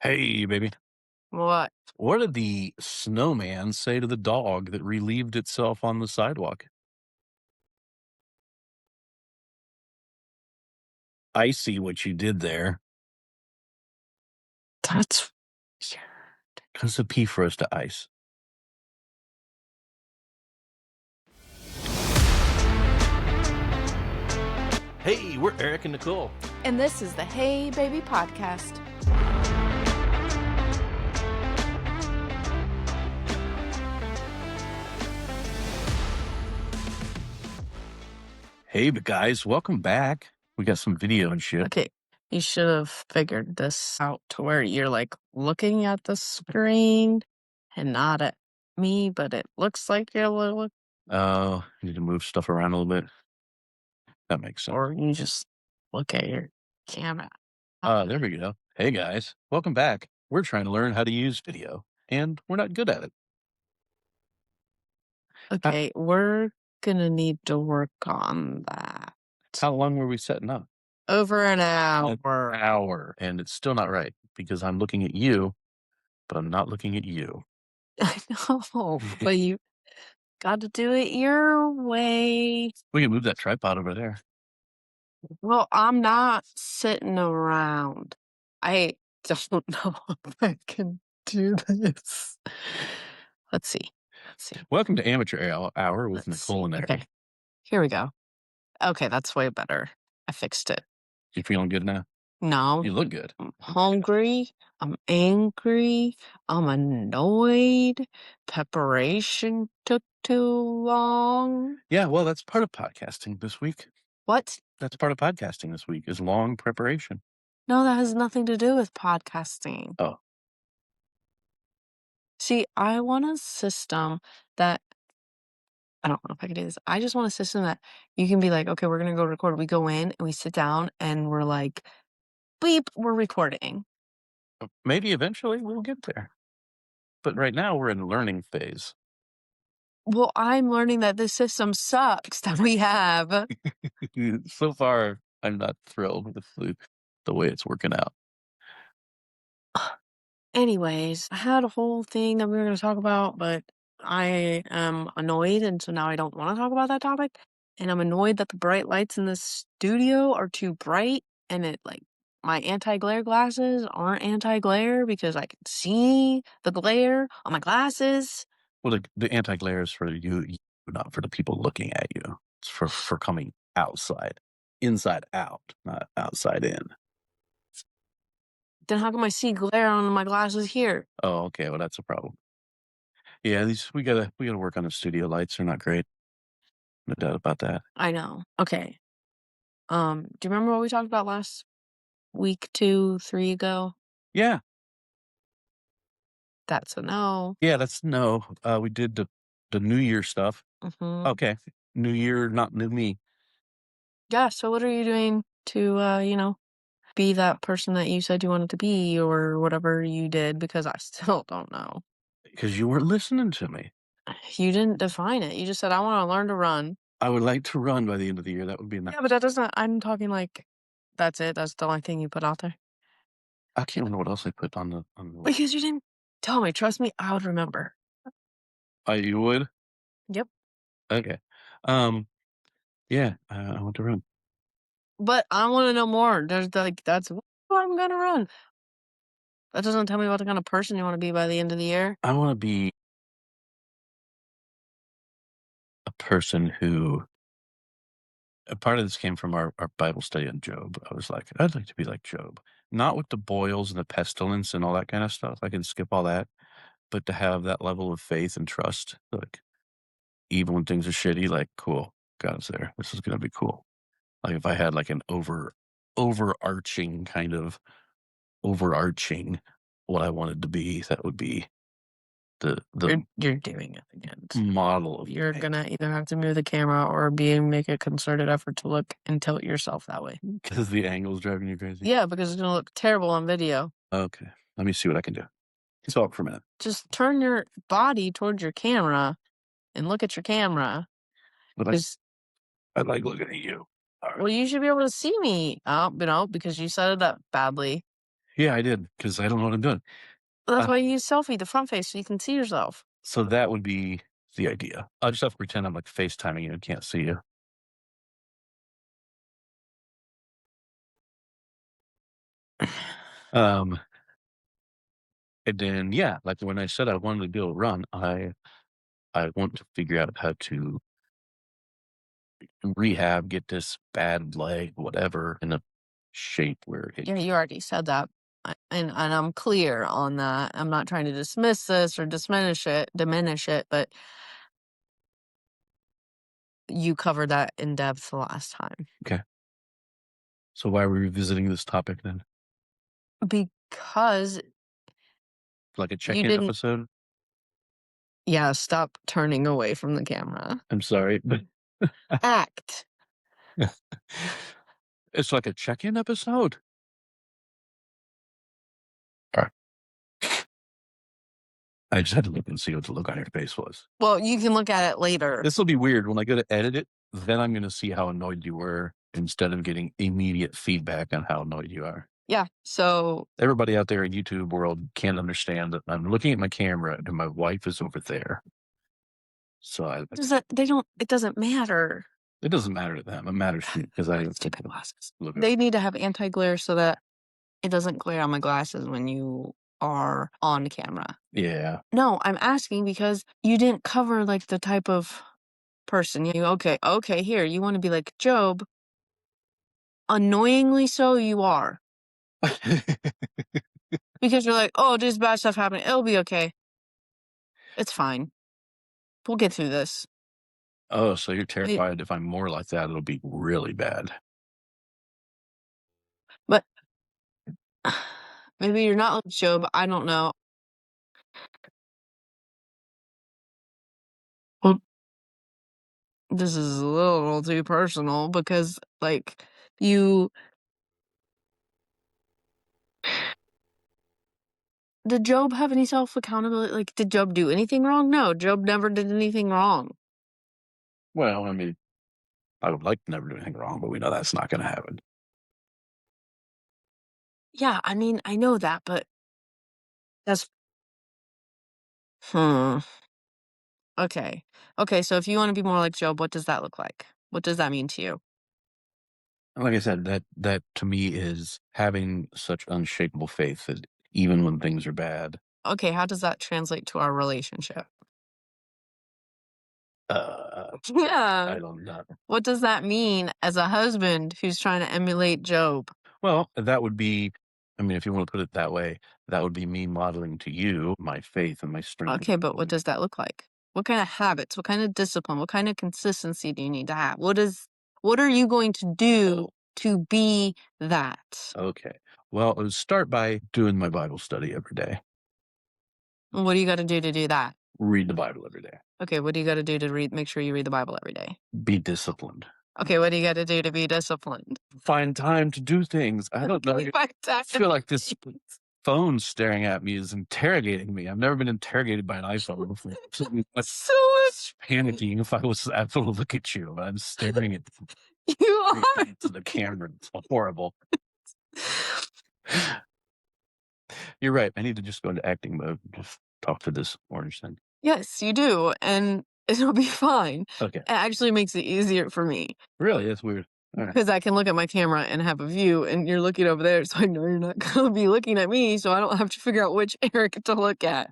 Hey, baby. What? What did the snowman say to the dog that relieved itself on the sidewalk? I see what you did there. That's weird. Because the P froze to ice. Hey, we're Eric and Nicole. And this is the Hey Baby podcast. Hey, but guys, welcome back. We got some video and shit. Okay, you should have figured this out to where you're like looking at the screen and not at me, but it looks like you're looking, Oh, you need to move stuff around a little bit. That makes sense. or you just look at your camera. There we go. Hey, guys, welcome back. We're trying to learn how to use video, and we're not good at it. Okay, we're gonna need to work on that. How long were we setting up? Over an An hour. hour, and it's still not right because I'm looking at you, but I'm not looking at you. I know, but you got to do it your way. We can move that tripod over there. Well, I'm not sitting around. I don't know if I can do this. Let's see. Welcome to Amateur Hour with Let's Nicole and see. Eric. Okay, here we go. Okay, that's way better. I fixed it. You feeling good now? No, You look good. I'm hungry. I'm angry. I'm annoyed. Preparation took too long. Yeah, well, that's part of podcasting this week. What? That's part of podcasting this week is long preparation. No, that has nothing to do with podcasting. Oh, See, I want a system that I don't know if I can do this. I just want a system that you can be like, okay, we're gonna go record. We go in and we sit down and we're like, beep, we're recording. maybe eventually we'll get there. But right now we're in learning phase. Well, I'm learning that this system sucks that we have. So far, I'm not thrilled with the way it's working out. Anyways, I had a whole thing that we were gonna talk about, but I am annoyed, and so now I don't want to talk about that topic. And I'm annoyed that the bright lights in the studio are too bright, and it like my anti-glare glasses aren't anti-glare because I can see the glare on my glasses. Well, the anti-glare is for you, not for the people looking at you. It's for coming outside, inside out, not outside in. Then how come I see glare on my glasses here? Oh, okay. Well, that's a problem. Yeah, we gotta work on the studio lights. They're not great. No doubt about that. I know. Okay. Do you remember what we talked about last week, 2, 3 ago? Yeah, That's a no. yeah. That's no. We did the New Year stuff. Mm-hmm. Okay, New Year, not new me. Yeah, so what are you doing to, be that person that you said you wanted to be or whatever you did? Because I still don't know. Because you weren't listening to me. You didn't define it. You just said, I want to learn to run. I would like to run by the end of the year. That would be nice. Yeah, but that doesn't, I'm talking like, that's it. That's the only thing you put out there. I can't remember what else I put on the. Because you didn't tell me. Trust me, I would remember. You would. Yep. Okay. Yeah. I want to run. But I want to know more. There's like, that's what I'm going to run. That doesn't tell me what kind of person you want to be by the end of the year. I want to be a person who. A part of this came from our Bible study on Job. I was like, I'd like to be like Job, not with the boils and the pestilence and all that kind of stuff. I can skip all that, but to have that level of faith and trust, like even when things are shitty, like cool, God's there. This is gonna be cool. Like if I had like an overarching kind of overarching what I wanted to be, that would be the You're doing it again. model of You're gonna either have to move the camera or make a concerted effort to look and tilt yourself that way. because the angle's driving you crazy. Yeah, because it's gonna look terrible on video. Okay, let me see what I can do. Talk for a minute. Just turn your body towards your camera and look at your camera. But I like looking at you. All right. Well, you should be able to see me. Because you set it up badly. Yeah, I did because I don't know what I'm doing. That's Uh, why you use selfie, the front face, so you can see yourself. so that would be the idea. I just have to pretend I'm like FaceTiming you and can't see you. Um, and then yeah, like when I said I wanted to be able to run, I want to figure out how to rehab, get this bad leg, whatever, in a shape where it Yeah, you already said that. And I'm clear on that. I'm not trying to dismiss this or diminish it, but you covered that in depth the last time. okay. So why are we revisiting this topic then? Because Like a you check-in didn't. episode? Yeah, stop turning away from the camera. I'm sorry, but Act. it's like a check-in episode. All right. I just had to look and see what the look on your face was. Well, you can look at it later. This will be weird when I go to edit it. Then I'm going to see how annoyed you were instead of getting immediate feedback on how annoyed you are. Yeah. So Everybody out there in YouTube world can't understand that I'm looking at my camera and my wife is over there. So it doesn't matter. it doesn't matter to them. It matters to me because I Stupid glasses. look at They need to have anti-glare so that it doesn't glare on my glasses when you are on camera. yeah. No, I'm asking because you didn't cover like the type of person. Okay, here, you want to be like Job. Annoyingly so you are. Because you're like, oh, there's bad stuff happening. It'll be okay. It's fine. We'll get through this. Oh, so you're It, terrified if I'm more like that, it'll be really bad. but maybe you're not like Job. I don't know. Well, this is a little too personal because, like, you did Job have any self accountability? Like, did Job do anything wrong? No, Job never did anything wrong. Well, I mean, I would like to never do anything wrong, but we know that's not going to happen. Yeah, I mean, I know that, but that's hmm. Okay. Okay, so if you want to be more like Job, what does that look like? What does that mean to you? Like I said, that to me is having such unshakable faith that even when things are bad, Okay, how does that translate to our relationship? uh, Yeah. I don't know. What does that mean as a husband who's trying to emulate Job? Well, that would be, I mean, if you want to put it that way, that would be me modeling to you my faith and my strength. Okay, but what does that look like? What kind of habits, what kind of discipline, what kind of consistency do you need to have? What are you going to do Oh, to be that? okay. Well, it would start by doing my Bible study every day, What do you got to do that? read the Bible every day, Okay, what do you got to do to make sure you read the Bible every day? be disciplined, Okay, what do you got to do to be disciplined? find time to do things. I don't know. Okay, find I time to feel like do this phone staring at me is interrogating me. I've never been interrogated by an iPhone before. So I'm like so panicking if I was able to look at you. I'm staring at you are. to the camera. It's horrible. You're right. I need to just go into acting mode and just talk to this orange thing. Yes, you do, and it'll be fine. Okay. It actually makes it easier for me Really? That's weird. All right. because I can look at my camera and have a view, and you're looking over there, so I know you're not gonna be looking at me, so I don't have to figure out which Eric to look at.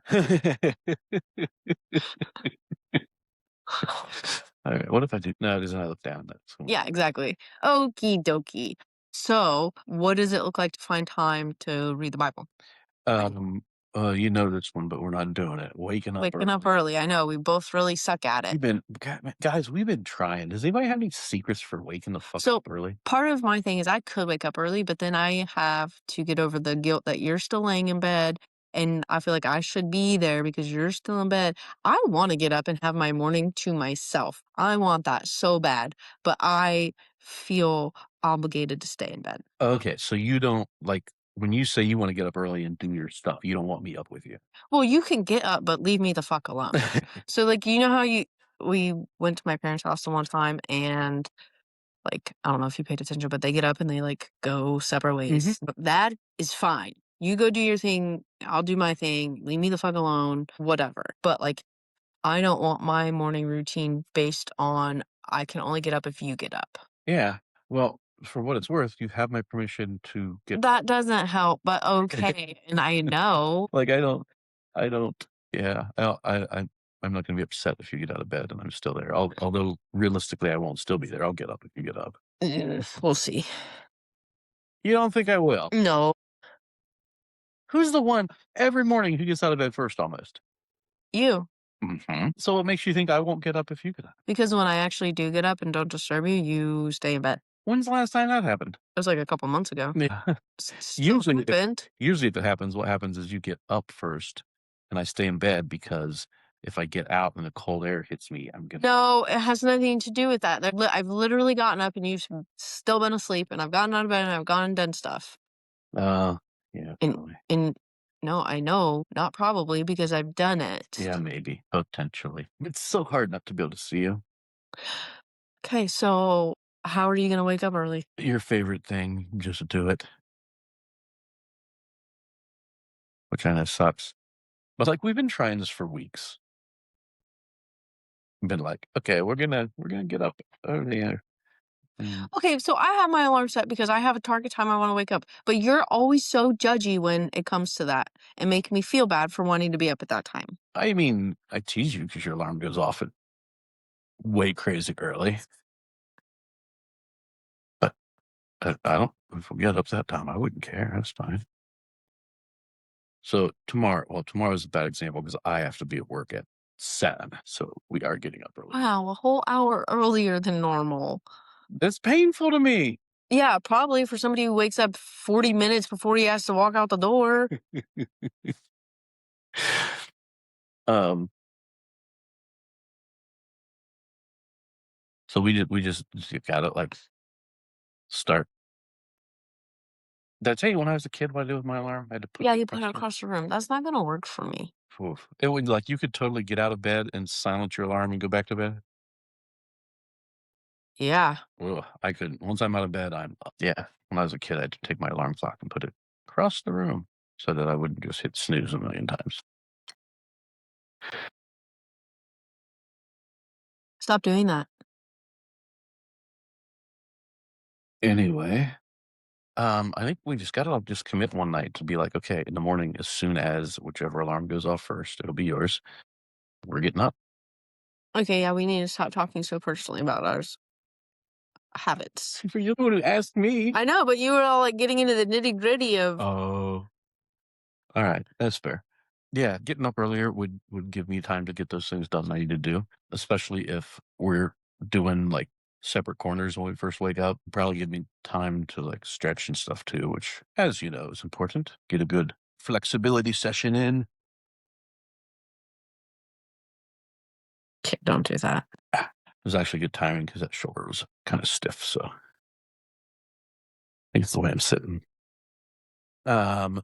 All right. What if I do? No, because then I look down. That's cool. Yeah, exactly. Okie dokie. So, what does it look like to find time to read the Bible? Um, you know this one, but we're not doing it. Waking up Waking up early. early. I know we both really suck at it. Guys, we've been trying. Does anybody have any secrets for waking the fuck So up early? part of my thing is I could wake up early, but then I have to get over the guilt that you're still laying in bed and I feel like I should be there because you're still in bed. I want to get up and have my morning to myself. I want that so bad, but I feel obligated to stay in bed. Okay, so you don't like when you say you want to get up early and do your stuff, you don't want me up with you. Well, you can get up, but leave me the fuck alone. So like you know how we went to my parents' house the one time and like I don't know if you paid attention, but they get up and they like go separate Mhm. ways. But that is fine. You go do your thing, I'll do my thing, leave me the fuck alone, whatever. But, like, I don't want my morning routine based on I can only get up if you get up. Yeah. Well, for what it's worth, you have my permission to get That doesn't help, but okay, and I know. like, I don't yeah, I'm not gonna be upset if you get out of bed and I'm still there. Although realistically, I won't still be there. I'll get up if you get up. We'll see. You don't think I will? No, Who's the one every morning who gets out of bed first almost? you. Mhm. So what makes you think I won't get up if you get up? Because when I actually do get up and don't disturb you, you stay in bed. When's the last time that happened? It was like a couple months ago. Yeah. Still Usually if happened. usually if it happens, what happens is you get up first and I stay in bed because if I get out and the cold air hits me, I'm gonna No, it has nothing to do with that. I've literally gotten up and you've still been asleep, and I've gotten out of bed and I've gone and done stuff. uh, yeah, And probably. and no, I know, not probably because I've done it. Yeah, maybe, potentially. It's so hard not to be able to see you. Okay, so how are you gonna wake up early? Your favorite thing, just do it, which kinda sucks. But, like, we've been trying this for weeks. Been like, "Okay, we're gonna get up earlier." Mm. Okay, so I have my alarm set because I have a target time I wanna wake up, but you're always so judgy when it comes to that and make me feel bad for wanting to be up at that time. I mean, I tease you because your alarm goes off at way crazy early, but I don't if we get up that time, I wouldn't care, that's fine. So tomorrow's a bad example because I have to be at work at 7, so we are getting up early. Wow, a whole hour earlier than normal. That's painful to me. Yeah, probably for somebody who wakes up 40 minutes before he has to walk out the door. Um, so we just gotta, like, start did I tell you when I was a kid what I did with my alarm? I had to put Yeah, it you put across it the room. across the room. That's not gonna work for me. Oof. It would like, you could totally get out of bed and silence your alarm and go back to bed. Yeah. Ugh, I couldn't. Once I'm out of bed, I'm yeah. When I was a kid, I had to take my alarm clock and put it across the room so that I wouldn't just hit snooze a million times. Stop doing that. Anyway, I think we just gotta just commit one night to be like, okay, in the morning, as soon as whichever alarm goes off first, it'll be yours. We're getting up. Okay, yeah, we need to stop talking so personally about our habits. You're the one who asked me. I know, but you were all like getting into the nitty gritty of Oh, all right, that's fair. Yeah, getting up earlier would give me time to get those things done I need to do, especially if we're doing like separate corners when we first wake up. Probably give me time to like stretch and stuff too, which, as you know, is important. Get a good flexibility session in. don't do that. Ah, it was actually good timing because that shoulder was kind of stiff. So I think it's the way I'm sitting. Um,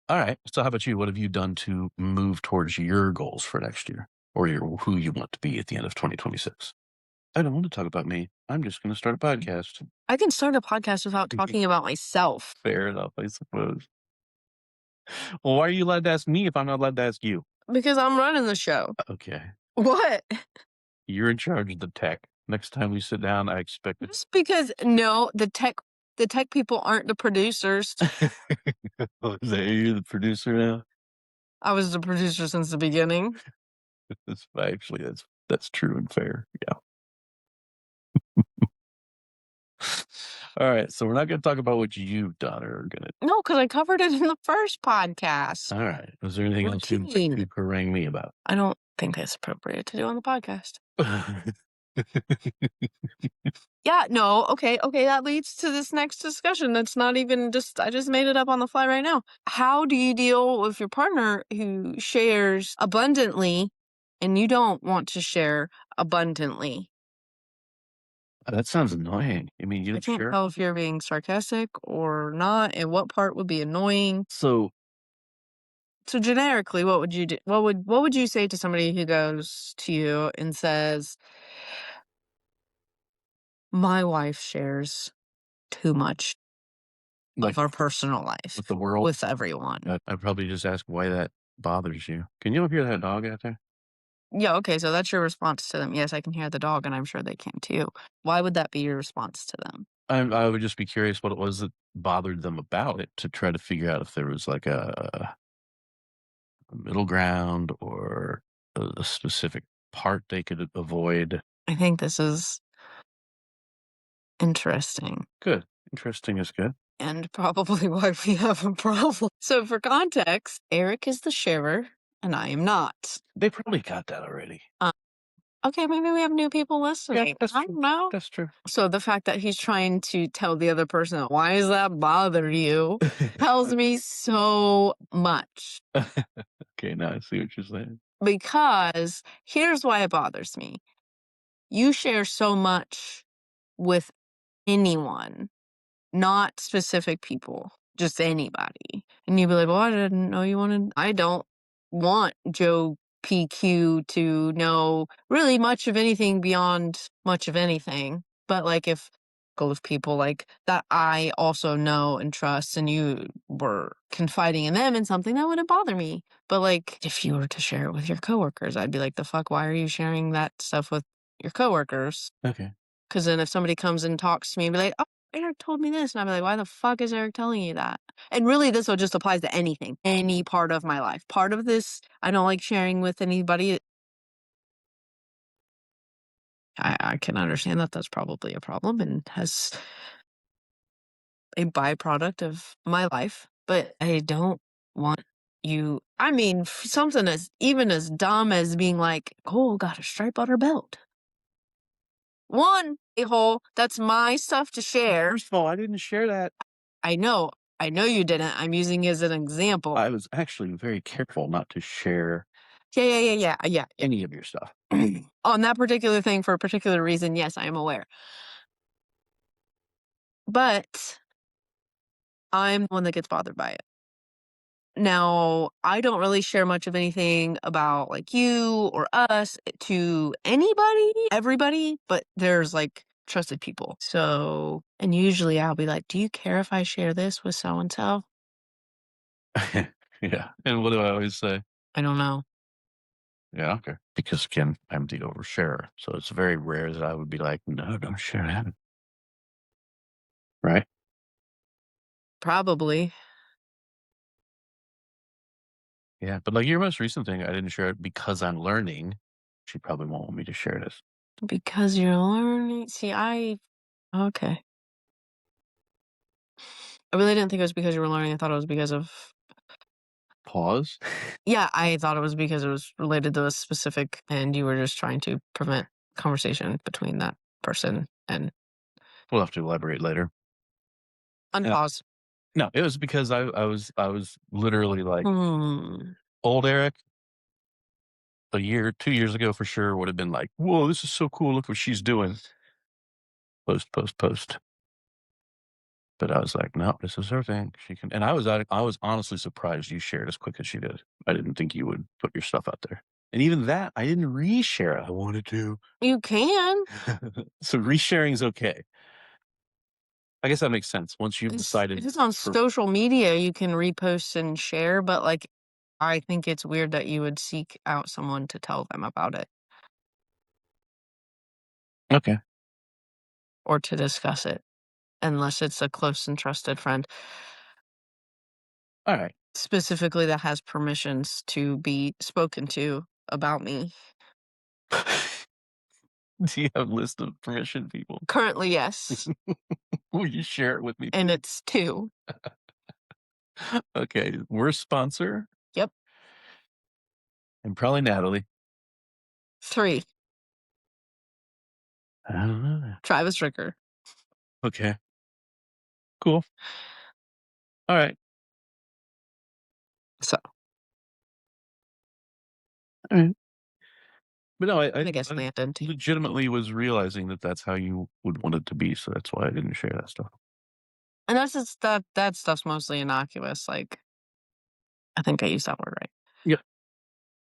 all right. So how about you? What have you done to move towards your goals for next year or your who you want to be at the end of 2026? I don't want to talk about me. I'm just going to start a podcast. I can start a podcast without talking about myself Fair enough, I suppose. Well, why are you allowed to ask me if I'm not allowed to ask you? because I'm running the show. Okay. What? You're in charge of the tech. Next time we sit down, I expect it. Just because no, the tech people aren't the producers. Oh, is that you, the producer now? I was the producer since the beginning. That's actually that's true and fair. Yeah. All right. So we're not going to talk about what you've done or going to. No, because I covered it in the first podcast. All right. Was there anything else Routine. you harangue me about? I don't think that's appropriate to do on the podcast. Yeah, no, okay, that leads to this next discussion. That's not even just I just made it up on the fly right now. How do you deal with your partner who shares abundantly and you don't want to share abundantly? That sounds annoying. I mean, you I don't can't sure. tell if you're being sarcastic or not, and what part would be annoying. So So generically, what would you do? What would you say to somebody who goes to you and says, "My wife shares too much." Like of our personal life with the world? with everyone. I'd probably just ask why that bothers you. Can you hear that dog out there? Yeah, okay, so that's your response to them. Yes, I can hear the dog, and I'm sure they can too. Why would that be your response to them? I would just be curious what it was that bothered them about it to try to figure out if there was like a middle ground or a specific part they could avoid. I think this is interesting Good. Interesting is good. and probably why we have a problem. So, for context, Eric is the sharer, and I am not. They probably got that already. Uh, okay, maybe we have new people Yeah, listening. that's I true. don't know. That's true. So, the fact that he's trying to tell the other person, why does that bother you, tells me so much. Okay, now I see what you're saying. Because here's why it bothers me. You share so much with anyone, not specific people, just anybody. And you'd be like, well, I didn't know you wanted, I don't want Joe PQ to know really much of anything beyond much of anything. But like if go with people like that I also know and trust and you were confiding in them in something that wouldn't bother me. But like if you were to share it with your coworkers, I'd be like, the fuck, why are you sharing that stuff with your coworkers? Okay. Because then if somebody comes and talks to me and be like, "Oh, Eric told me this," and I'd be like, "Why the fuck is Eric telling you that?" And really, this one just applies to anything, any part of my life. Part of this, I don't like sharing with anybody. I can understand that that's probably a problem and has a byproduct of my life, but I don't want you. I mean, something as even as dumb as being like, "Cole got a stripe on her belt." One, a hole, that's my stuff to share. First of all, I didn't share that. I know. I know you didn't. I'm using it as an example. I was actually very careful not to share Yeah, yeah, yeah, yeah, yeah, any of your stuff. yeah. On that particular thing for a particular reason, yes, I am aware. But I'm the one that gets bothered by it. Now, I don't really share much of anything about like you or us to anybody, everybody, but there's like trusted people. So, and usually I'll be like, "Do you care if I share this with so and so?" Yeah. And what do I always say? I don't know. Yeah, okay. Because again, I'm the oversharer. So it's very rare that I would be like, no, don't share that. Right? Probably Yeah. But like your most recent thing, I didn't share it because I'm learning. She probably won't want me to share this. because you're learning. See, okay. I really didn't think it was because you were learning. I thought it was because of Pause. yeah, I thought it was because it was related to a specific and you were just trying to prevent conversation between that person and We'll have to elaborate later. Yeah. unpause. No, it was because I was literally like Hmm. old Eric a year, 2 years ago for sure would have been like, whoa, this is so cool. Look what she's doing. Post, post, post. But I was like, no, this is her thing. She can, and I was honestly surprised you shared as quick as she did. I didn't think you would put your stuff out there. And even that, I didn't reshare it. I wanted to. You can. So resharing is okay. I guess that makes sense. Once you've If decided it's on for, social media, you can repost and share, but like I think it's weird that you would seek out someone to tell them about it okay. or to discuss it unless it's a close and trusted friend, All right. specifically that has permissions to be spoken to about me. Do you have a list of permission people? Currently, yes. Will you share it with me, And please? it's 2. Okay. Worst sponsor Yep. and probably Natalie. 3. I don't know. Travis Ricker. Okay. Cool. All right. So, All right. But no, I guess I landed. legitimately was realizing that that's how you would want it to be, so that's why I didn't share that stuff. And that's just that stuff's mostly innocuous, like, I think I used that word right. Yeah.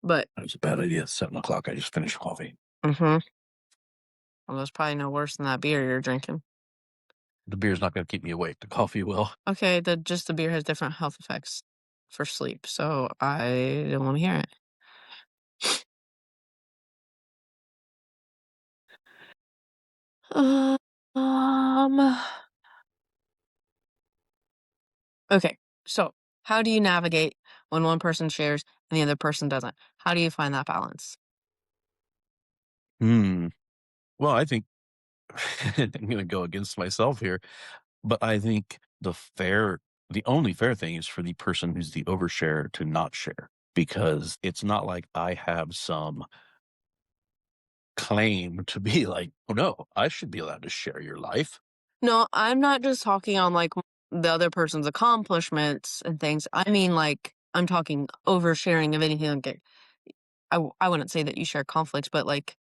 But That was a bad idea. It's 7 o'clock. I just finished coffee. mhm. Well, there's probably no worse than that beer you're drinking. The beer's not gonna keep me awake, the coffee will. Okay, the beer has different health effects for sleep, so I don't wanna hear it. Uh, Um, okay, so how do you navigate when one person shares and the other person doesn't? How do you find that balance? Hmm. Well, I think I'm gonna go against myself here, but I think the only fair thing is for the person who's the overshare to not share, because it's not like I have some claim to be like, "Oh, no, I should be allowed to share your life." No, I'm not just talking on, like, the other person's accomplishments and things. I mean, like, I'm talking oversharing of anything, like, I wouldn't say that you share conflicts, but, like,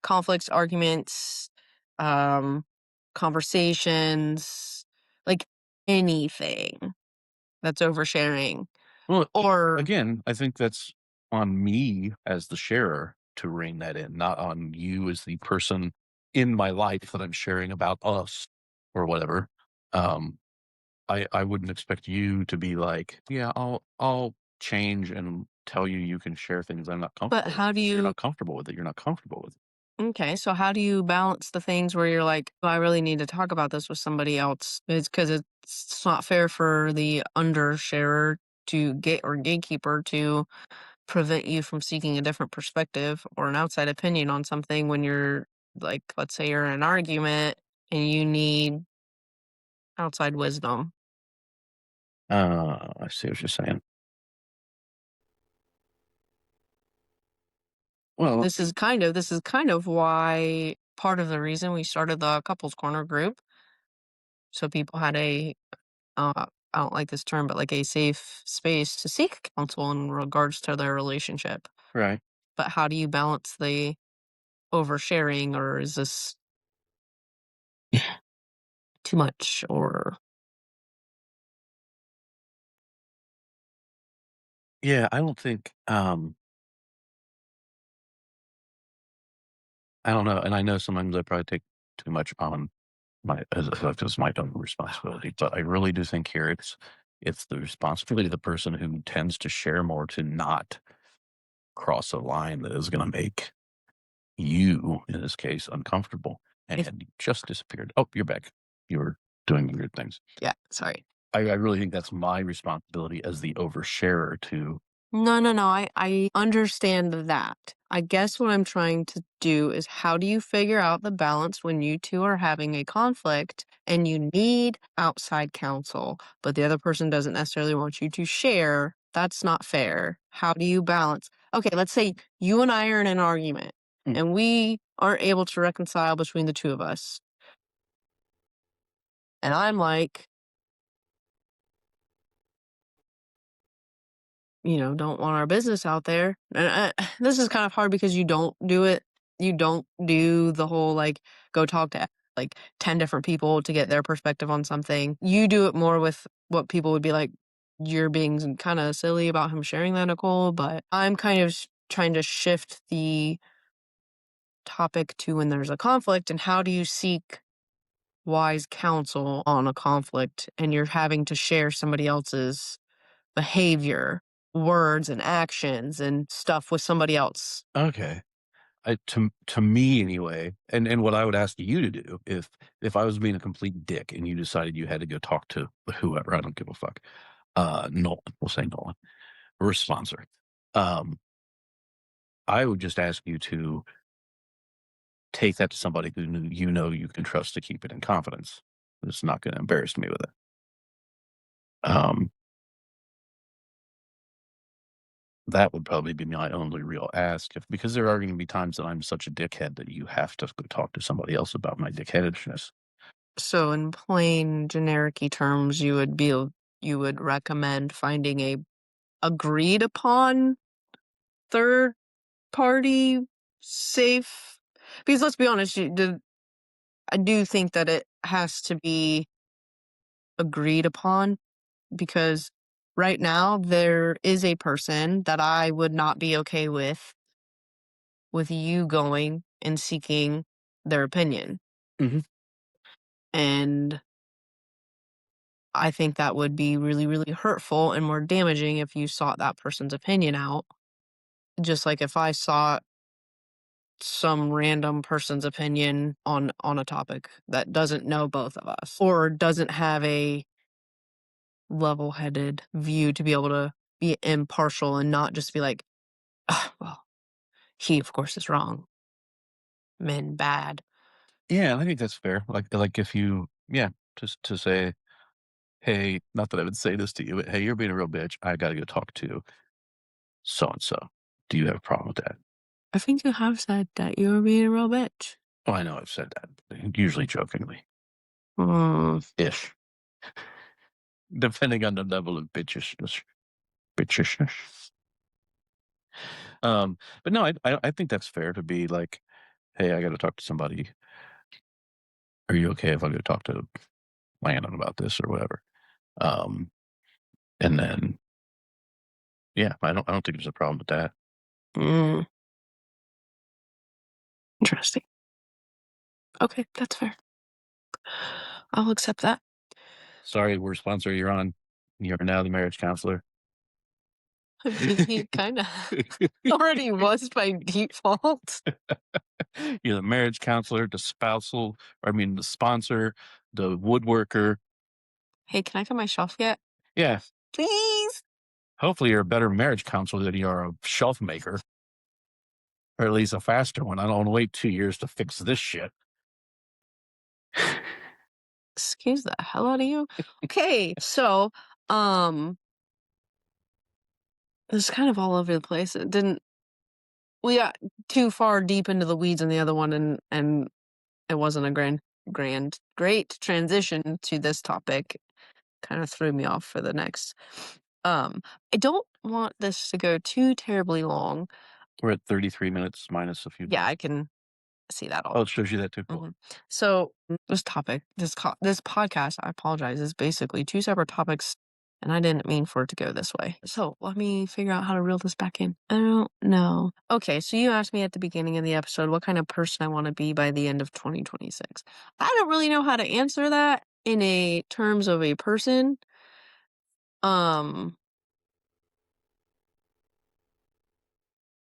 conflicts, arguments, um, conversations, like, anything that's oversharing Well, or again, I think that's on me as the sharer to rein that in, not on you as the person in my life that I'm sharing about us or whatever. Um, I wouldn't expect you to be like, "Yeah, I'll change and tell you you can share things I'm not but comfortable with." how do If you're you not comfortable with it, you're not comfortable with it. okay, so how do you balance the things where you're like, "Oh, I really need to talk about this with somebody else." It's because it's not fair for the undersharer to get or gatekeeper to prevent you from seeking a different perspective or an outside opinion on something when you're like, let's say you're in an argument and you need outside wisdom. I see what you're saying. Well, This is kind of why part of the reason we started the couples corner group, so people had a I don't like this term, but like a safe space to seek counsel in regards to their relationship. right. But how do you balance the oversharing, or is this too much? Or Yeah, I don't know, and I know sometimes I probably take too much on as my own responsibility, but I really do think here it's the responsibility of the person who tends to share more to not cross a line that is gonna make you, in this case, uncomfortable, if and you just disappeared. Oh, you're back. You were doing weird things. yeah, sorry. I really think that's my responsibility as the oversharer to No, no, no. I understand that. I guess what I'm trying to do is how do you figure out the balance when you two are having a conflict and you need outside counsel, but the other person doesn't necessarily want you to share? That's not fair. How do you balance? Okay, let's say you and I are in an argument Mm, and we aren't able to reconcile between the two of us. And I'm like, don't want our business out there. And this is kind of hard because you don't do it. You don't do the whole like go talk to like 10 different people to get their perspective on something. You do it more with what people would be like, you're being kind of silly about him sharing that, Nicole. But I'm kind of trying to shift the topic to when there's a conflict and how do you seek wise counsel on a conflict and you're having to share somebody else's behavior, words and actions and stuff with somebody else. okay. To me anyway, and what I would ask you to do if I was being a complete dick and you decided you had to go talk to whoever, I don't give a fuck. Nolan, we'll say Nolan, or a sponsor. Um, I would just ask you to take that to somebody who you know you can trust to keep it in confidence. It's not going to embarrass me with it. Um, that would probably be my only real ask, because there are going to be times that I'm such a dickhead that you have to go talk to somebody else about my dickheadishness. So in plain generic terms, you would recommend finding a agreed upon third party safe because let's be honest, I do think that it has to be agreed upon because right now there is a person that I would not be okay with you going and seeking their opinion. Mhm. And I think that would be really, really hurtful and more damaging if you sought that person's opinion out. Just like if I sought some random person's opinion on a topic that doesn't know both of us or doesn't have a level-headed view to be able to be impartial and not just be like, "Ugh, well, he of course is wrong. Men bad." Yeah, I think that's fair. Like if you yeah, just to say, "Hey," not that I would say this to you, but, "Hey, you're being a real bitch. I gotta go talk to so and so. Do you have a problem with that?" I think you have said that you were being a real bitch. Oh, I know I've said that, usually jokingly, Mm, ish, depending on the level of bitchishness. But no, I think that's fair to be like, "Hey, I gotta talk to somebody. Are you okay if I go talk to Landon about this or whatever?" Um, and then, yeah, I don't think there's a problem with that. mm, interesting. Okay, that's fair. I'll accept that. Sorry, we're sponsor you're on. You're now the marriage counselor. I mean, he kinda already was by default. You're the marriage counselor, the spousal I mean, the sponsor, the woodworker. "Hey, can I get my shelf yet? Yeah, Please?" hopefully you're a better marriage counselor than you are a shelf maker, or at least a faster one. I don't wanna wait 2 years to fix this shit. Excuse the hell out of you? Okay, so, um, it's kind of all over the place. It didn't we got too far deep into the weeds in the other one, and it wasn't a great transition to this topic. Kinda threw me off for the next. Um, I don't want this to go too terribly long. We're at 33 minutes minus a few Yeah, I can see that oh, also. it shows you that too? Cool. Mhm. So, this topic, this podcast, I apologize, is basically 2 separate topics, and I didn't mean for it to go this way. So, let me figure out how to reel this back in. I don't know. Okay, so you asked me at the beginning of the episode what kind of person I wanna be by the end of 2026. I don't really know how to answer that in a terms of a person, um,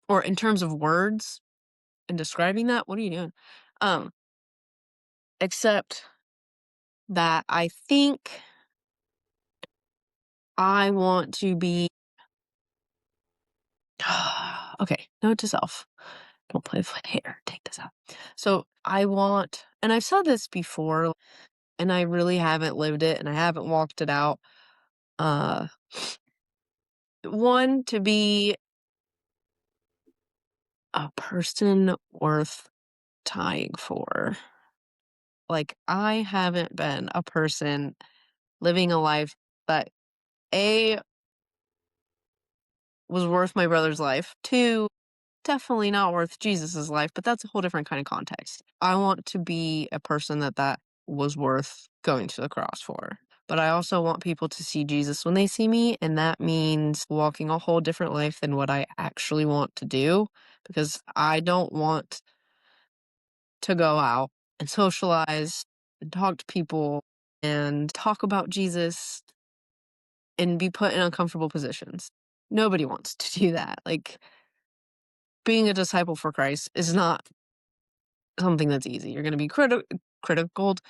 or in terms of words in describing that. What are you doing? Um, except that I think I want to be okay, note to self. Don't play with hair. Take this out. So I want, and I've said this before, and I really haven't lived it and I haven't walked it out. Uh, one, to be a person worth dying for. Like, I haven't been a person living a life that A, was worth my brother's life, two, definitely not worth Jesus's life, but that's a whole different kind of context. I want to be a person that was worth going to the cross for. But I also want people to see Jesus when they see me, and that means walking a whole different life than what I actually want to do, because I don't want to go out and socialize and talk to people and talk about Jesus and be put in uncomfortable positions. Nobody wants to do that. Like, being a disciple for Christ is not something that's easy. You're gonna be critical,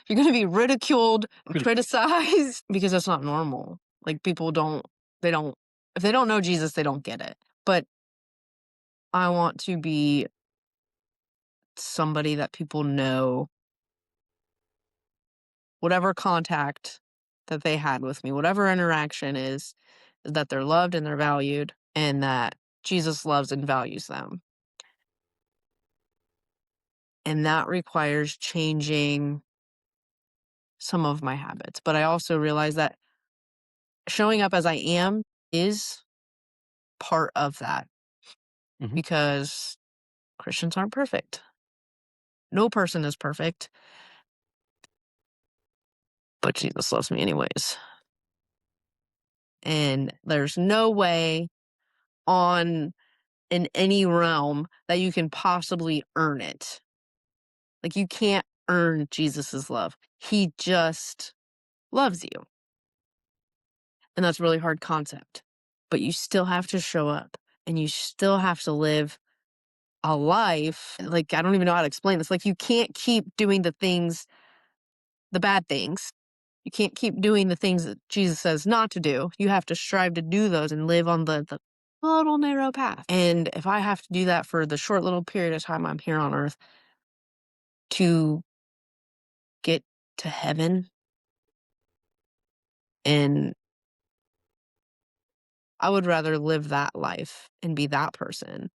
you're gonna be ridiculed and Critical. criticized because that's not normal. Like, people don't they don't if they don't know Jesus, they don't get it. But I want to be somebody that people know, whatever contact that they had with me, whatever interaction is that they're loved and they're valued and that Jesus loves and values them. And that requires changing some of my habits. But I also realize that showing up as I am is part of that Mhm. because Christians aren't perfect. No person is perfect, but Jesus loves me anyways. And there's no way on in any realm that you can possibly earn it. Like, you can't earn Jesus's love. He just loves you. And that's a really hard concept. But you still have to show up and you still have to live a life. Like, I don't even know how to explain this. Like, you can't keep doing the bad things. You can't keep doing the things that Jesus says not to do. You have to strive to do those and live on the little narrow path. And if I have to do that for the short little period of time I'm here on earth to get to heaven, and I would rather live that life and be that person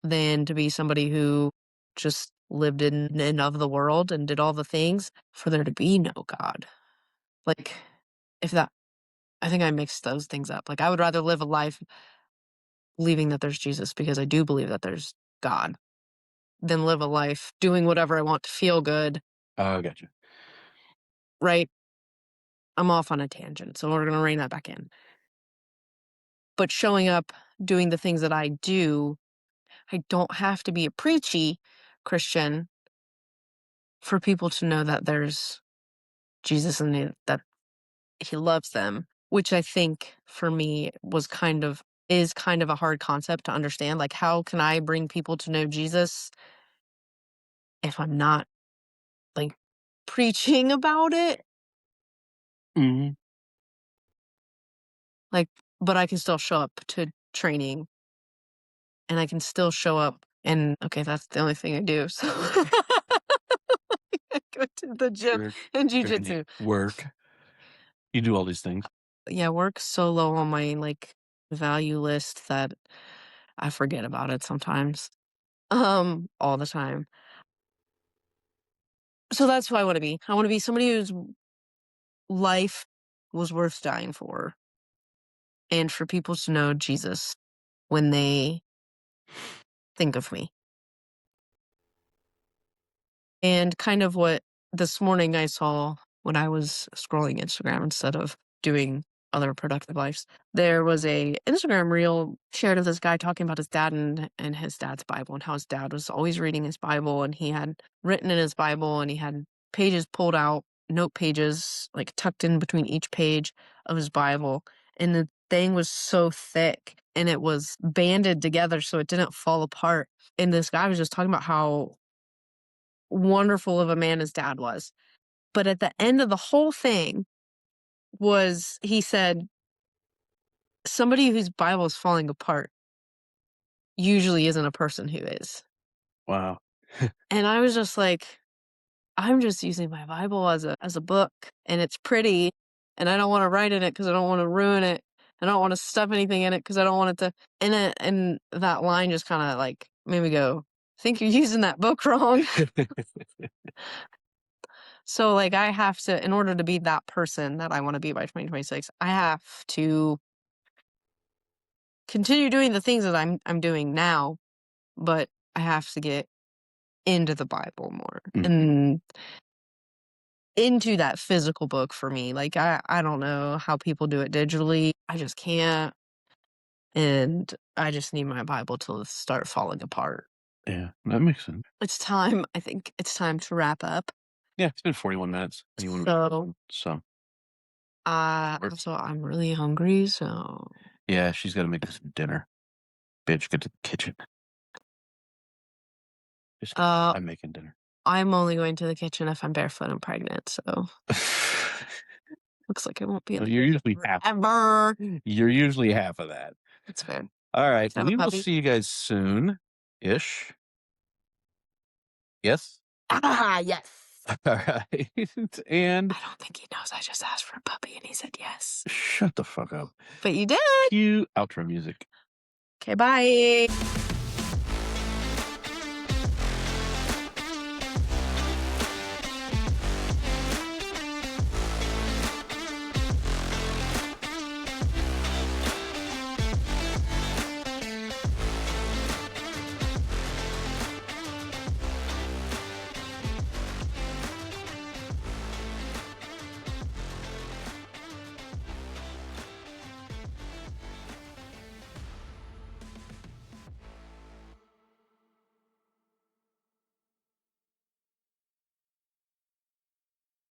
than to be somebody who just lived in and of the world and did all the things for there to be no God. Like, if that I think I mixed those things up. Like, I would rather live a life believing that there's Jesus because I do believe that there's God than live a life doing whatever I want to feel good, Oh, gotcha. right? I'm off on a tangent, so we're gonna rein that back in. But showing up, doing the things that I do, I don't have to be a preachy Christian for people to know that there's Jesus and that he loves them, which I think for me is kind of a hard concept to understand. Like, how can I bring people to know Jesus if I'm not like preaching about it? Mhm. Like, but I can still show up to training and I can still show up and okay, that's the only thing I do. So I go to the gym Work, and training, jujitsu. work. You do all these things. Yeah, work's so low on my like value list that I forget about it sometimes. All the time. So that's who I want to be. I want to be somebody whose life was worth dying for, and for people to know Jesus when they think of me. And kind of what this morning I saw when I was scrolling Instagram instead of doing other productive lives. There was a Instagram reel shared of this guy talking about his dad and his dad's Bible and how his dad was always reading his Bible and he had written in his Bible and he had pages pulled out, note pages like tucked in between each page of his Bible. And the thing was so thick and it was banded together so it didn't fall apart. And this guy was just talking about how wonderful of a man his dad was. But at the end of the whole thing was he said, somebody whose Bible is falling apart usually isn't a person who is. Wow. And I was just like, I'm just using my Bible as a book and it's pretty and I don't want to write in it because I don't want to ruin it. I don't want to stuff anything in it because I don't want it to and that line just kind of like made me go, I think you're using that book wrong. So, like, I have to in order to be that person that I wanna be by 2026, I have to continue doing the things that I'm doing now, but I have to get into the Bible more Mhm. and into that physical book for me. Like, I don't know how people do it digitally. I just can't, and I just need my Bible to start falling apart. Yeah, that makes sense. It's time. I think it's time to wrap up. Yeah, it's been 41 minutes. You wanna So, so works. also, I'm really hungry, so Yeah, she's gotta make us dinner. Bitch, get to the kitchen. Just kidding. uh I'm making dinner. I'm only going to the kitchen if I'm barefoot and pregnant, so looks like I won't be in Well, the you're kitchen usually half forever. you're usually half of that. That's fair. Alright, To have a we will puppy. see you guys soon-ish. Yes? Ah, yes. Alright, and I don't think he knows I just asked for a puppy and he said yes. shut the fuck up. But you did. Cue outro music. Okay, bye.